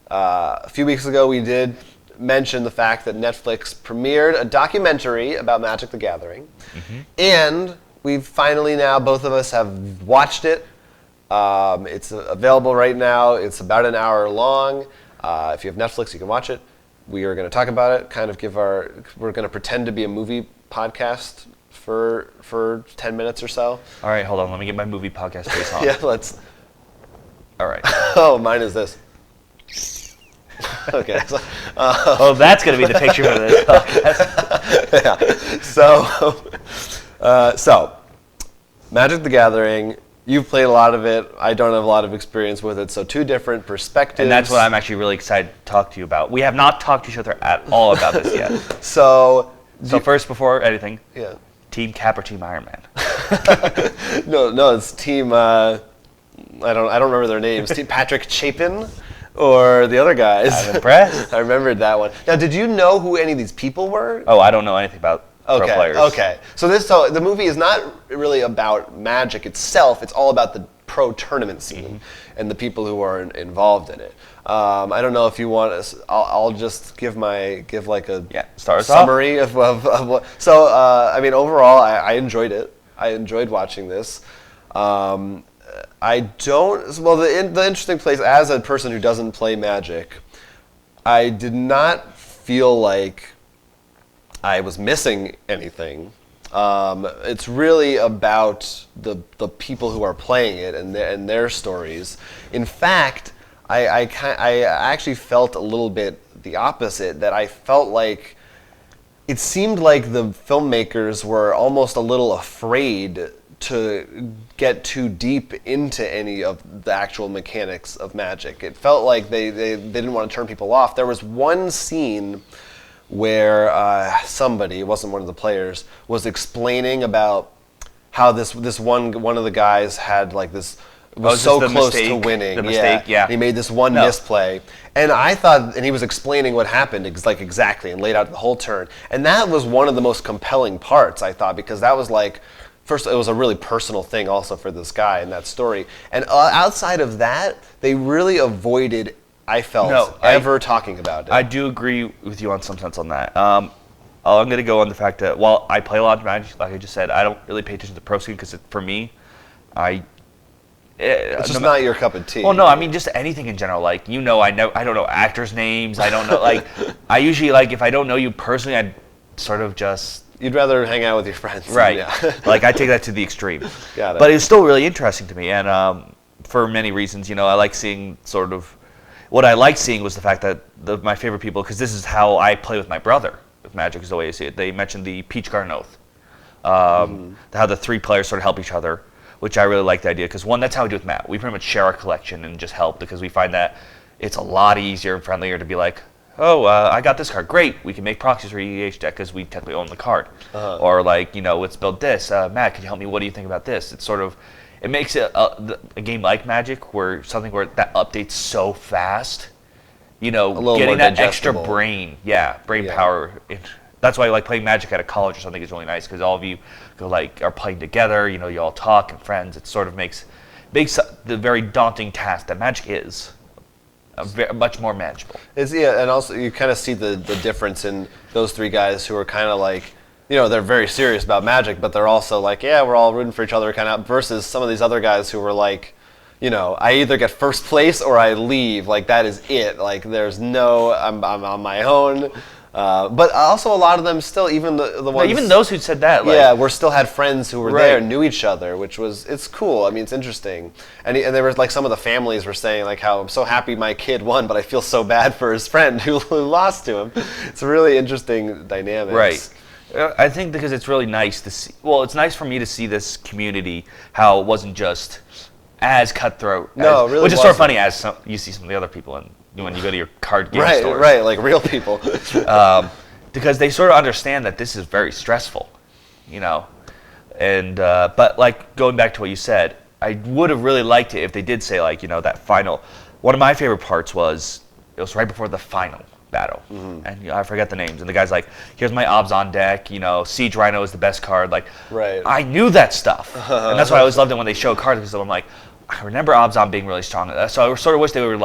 A few weeks ago, we did mention the fact that Netflix premiered a documentary about Magic the Gathering. And we've finally now, both of us have watched it. It's available right now. It's about an hour long. If you have Netflix, you can watch it. We are going to talk about it, we're going to pretend to be a movie podcast for 10 minutes or so. All right, hold on. Let me get my movie podcast face on. Yeah, let's. All right. Oh, mine is this. Okay. So, oh, that's going to be the picture for this podcast. Yeah. So, Magic the Gathering. You've played a lot of it. I don't have a lot of experience with it, so two different perspectives. And that's what I'm actually really excited to talk to you about. We have not talked to each other at all about this yet. So first, before anything, yeah. Team Cap or Team Iron Man? No, it's Team. I don't remember their names. Team Patrick Chapin, or the other guys. I'm impressed. I remembered that one. Now, did you know who any of these people were? Oh, I don't know anything about pro players. Okay. So the movie is not really about Magic itself. It's all about the pro tournament scene and the people who are involved in it. I don't know if you want us. I'll just give like a summary of what. So I mean, overall, I enjoyed it. I enjoyed watching this. I don't. Well, the interesting place, as a person who doesn't play Magic, I did not feel like I was missing anything. It's really about the people who are playing it and their stories. In fact, I actually felt a little bit the opposite. That I felt like it seemed like the filmmakers were almost a little afraid to get too deep into any of the actual mechanics of Magic. It felt like they didn't want to turn people off. There was one scene where somebody, it wasn't one of the players, was explaining about how this one of the guys had like this was so close to winning. The mistake, yeah. He made this one misplay, and I thought, and he was explaining what happened exactly and laid out the whole turn, and that was one of the most compelling parts, I thought, because that was like, first, it was a really personal thing also for this guy in that story, and outside of that, they really avoided, I felt, ever talking about it. I do agree with you on some sense on that. I'm going to go on the fact that while I play a lot of Magic, like I just said, I don't really pay attention to the pro scene because for me, it's just not your cup of tea. Well, no, I mean just anything in general. Like, I don't know actors' names. I don't know. Like, I usually if I don't know you personally, I'd sort of just. You'd rather hang out with your friends, right? Yeah. Like I take that to the extreme. Got it. But it's still really interesting to me, and for many reasons, I like seeing sort of. What I liked seeing was the fact that my favorite people, because this is how I play with my brother with Magic, is the way I see it. They mentioned the Peach Garden Oath, how the three players sort of help each other, which I really like the idea, because one, that's how we do with Matt. We pretty much share our collection and just help, because we find that it's a lot easier and friendlier to be like, I got this card, great, we can make proxies for EDH deck because we technically own the card. Or let's build this. Matt, can you help me? What do you think about this? It's sort of, it makes it a game like Magic, where that updates so fast, getting that extra brain power. That's why I like playing Magic at a college or something is really nice, because all of you are playing together, you all talk and friends. It sort of makes the very daunting task that Magic is much more manageable. And also you kind of see the difference in those three guys who are kind of like, they're very serious about Magic, but they're also like, yeah, we're all rooting for each other kind of, versus some of these other guys who were like, I either get first place or I leave. Like, that is it. Like, there's no, I'm on my own. But also a lot of them still, even the ones... Even those who said that. we still had friends who were there and knew each other, it's cool. I mean, it's interesting. And there was some of the families were saying how I'm so happy my kid won, but I feel so bad for his friend who lost to him. It's a really interesting dynamic. Right. I think because it's really nice to see. Well, it's nice for me to see this community, how it wasn't just as cutthroat. No, really which is sort of funny as you see some of the other people when you go to your card game stores. Right, like real people. Because they sort of understand that this is very stressful, And but going back to what you said, I would have really liked it if they did say that final. One of my favorite parts was it was right before the final battle, and I forget the names, and the guy's like, here's my Obzon deck, Siege Rhino is the best card, right. I knew that stuff, and that's why I always loved it when they show cards, because I'm like, I remember Obzon being really strong, so I sort of wish they were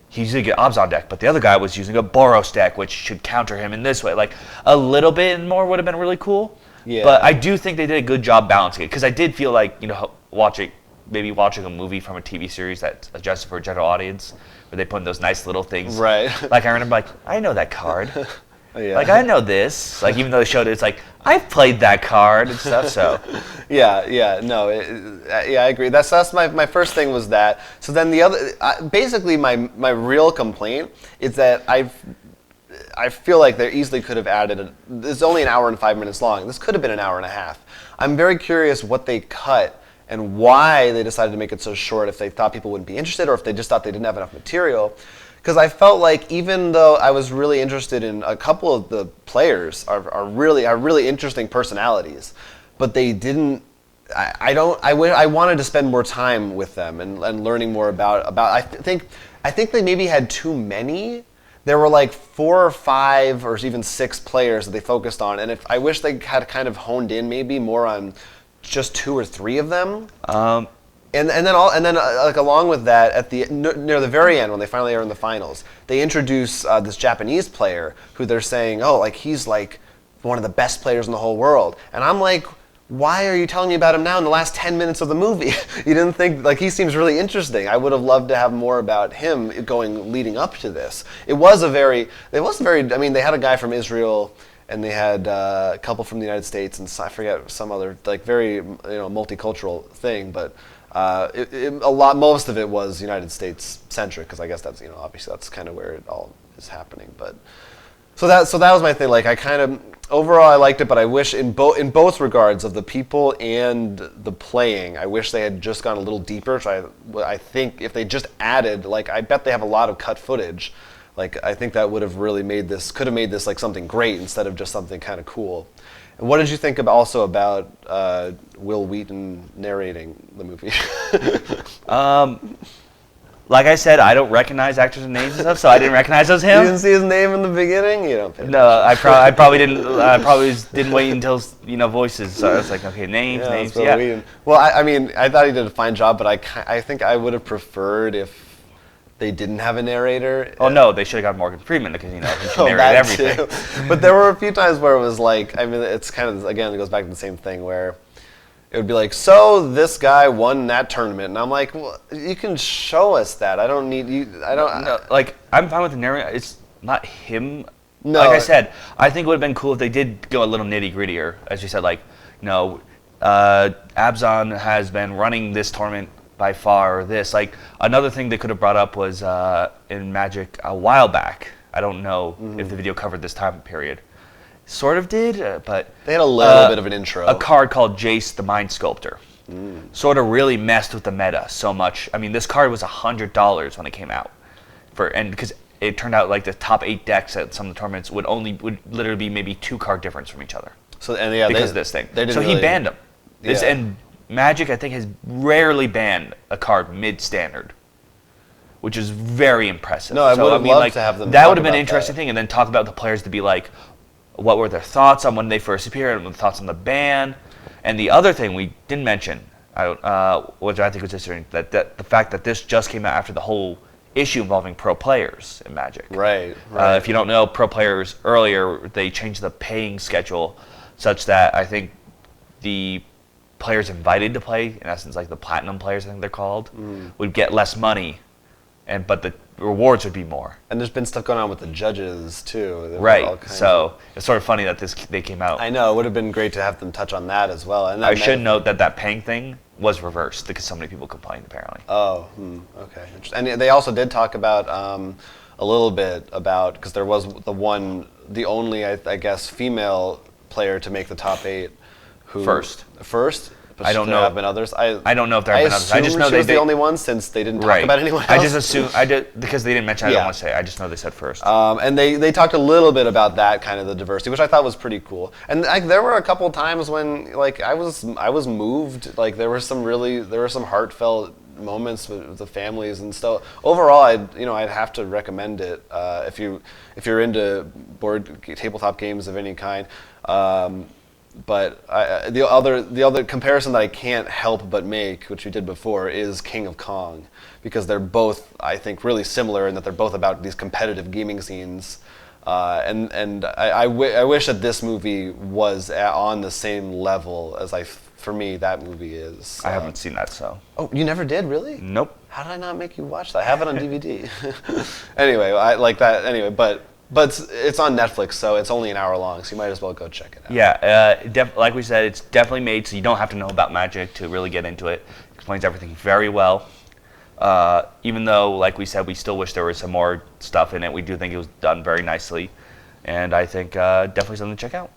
he's using an Abzan deck, but the other guy was using a Boros deck, which should counter him in this way. Like, a little bit more would have been really cool. Yeah. But I do think they did a good job balancing it, because I did feel like, watching a movie from a TV series that's adjusted for a general audience, where they put in those nice little things. Right. Like, I remember, I know that card. Yeah. Like, I know this. Like, even though they showed it, it's like, I've played that card and stuff, so. No, I agree. That's my first thing was that. So then the other, basically my real complaint is that I feel like they easily could have added, it's only an hour and 5 minutes long. This could have been an hour and a half. I'm very curious what they cut and why they decided to make it so short, if they thought people wouldn't be interested or if they just thought they didn't have enough material. Because I felt like even though I was really interested in a couple of the players are really interesting personalities, but they didn't. I wanted to spend more time with them and learning more about. I think they maybe had too many. There were like 4 or 5 or even 6 players that they focused on, and I wish they had kind of honed in maybe more on just 2 or 3 of them. And then like along with that, at near the very end when they finally are in the finals, they introduce this Japanese player who they're saying, oh, like he's like one of the best players in the whole world, and I'm like, why are you telling me about him now in the last 10 minutes of the movie? You didn't think, like, he seems really interesting. I would have loved to have more about him leading up to this. It was very, I mean, they had a guy from Israel and they had a couple from the United States and I forget some other, like, very, multicultural thing, but most of it was United States centric, because I guess that's, obviously that's kind of where it all is happening, but. So that was my thing. Like, I kind of overall I liked it, but I wish in both regards of the people and the playing, I wish they had just gone a little deeper. So I think if they just added, like, I bet they have a lot of cut footage. Like, I think that could have made this like something great instead of just something kind of cool. And what did you think also about Will Wheaton narrating the movie? Like I said, I don't recognize actors' names and stuff, so I didn't recognize it as him. You didn't see his name in the beginning? You don't pay attention. No, I probably didn't. I probably didn't wait until voices. So I was like, okay, names. Yeah. Well, I mean, I thought he did a fine job, but I think I would have preferred if they didn't have a narrator. Oh no, they should have got Morgan Freeman, because he should narrate everything. Too. But there were a few times where it was like, I mean, it's kind of, again, it goes back to the same thing where it would be like, so this guy won that tournament, and I'm like, well, you can show us that. I don't need you. I don't. No, like, I'm fine with the narrator. It's not him. No. Like I said, I think it would have been cool if they did go a little nitty grittier, as you said. Like, Abzan has been running this tournament by far. Or this, like, another thing they could have brought up was in Magic a while back. I don't know if the video covered this time period. Sort of did, but they had a little bit of an intro. A card called Jace the Mind Sculptor sort of really messed with the meta so much. I mean, this card was $100 when it came out, and because it turned out like the top 8 decks at some of the tournaments would literally be maybe 2 card difference from each other. So because of this thing. He banned them. And Magic, I think, has rarely banned a card mid-standard, which is very impressive. No, I would have loved to have them. That would have been an interesting thing, and then talk about the players to be like, what were their thoughts on when they first appeared, and thoughts on the ban. And the other thing we didn't mention, which I think was interesting, that the fact that this just came out after the whole issue involving pro players in Magic. Right. If you don't know, pro players earlier, they changed the paying schedule such that I think the players invited to play, in essence, like the platinum players, I think they're called, would get less money, but the rewards would be more. And there's been stuff going on with the judges too. Right. So it's sort of funny that they came out. I know, it would have been great to have them touch on that as well. And I should note that paying thing was reversed because so many people complained, apparently. Oh, okay. And they also did talk about a little bit about, because there was the only I guess female player to make the top 8 who first. But I don't know. There have been others. I don't know if there have been others. I just know she was the only one, since they didn't talk about anyone else. I just assume because they didn't mention. I don't want to say. I just know they said first. And they talked a little bit about that kind of the diversity, which I thought was pretty cool. And there were a couple times when I was moved. Like there were some heartfelt moments with the families and stuff. Overall, I'd have to recommend it if you're into tabletop games of any kind. But the other comparison that I can't help but make, which we did before, is King of Kong, because they're both, I think, really similar in that they're both about these competitive gaming scenes. And I wish that this movie was on the same level as for me, that movie is. I haven't seen that, so. Oh, you never did, really? Nope. How did I not make you watch that? I have it on DVD. Anyway, I like that. Anyway, but it's on Netflix, so it's only an hour long, so you might as well go check it out. Yeah, like we said, it's definitely made so you don't have to know about magic to really get into it. It explains everything very well. Even though, like we said, we still wish there was some more stuff in it, we do think it was done very nicely. And I think definitely something to check out.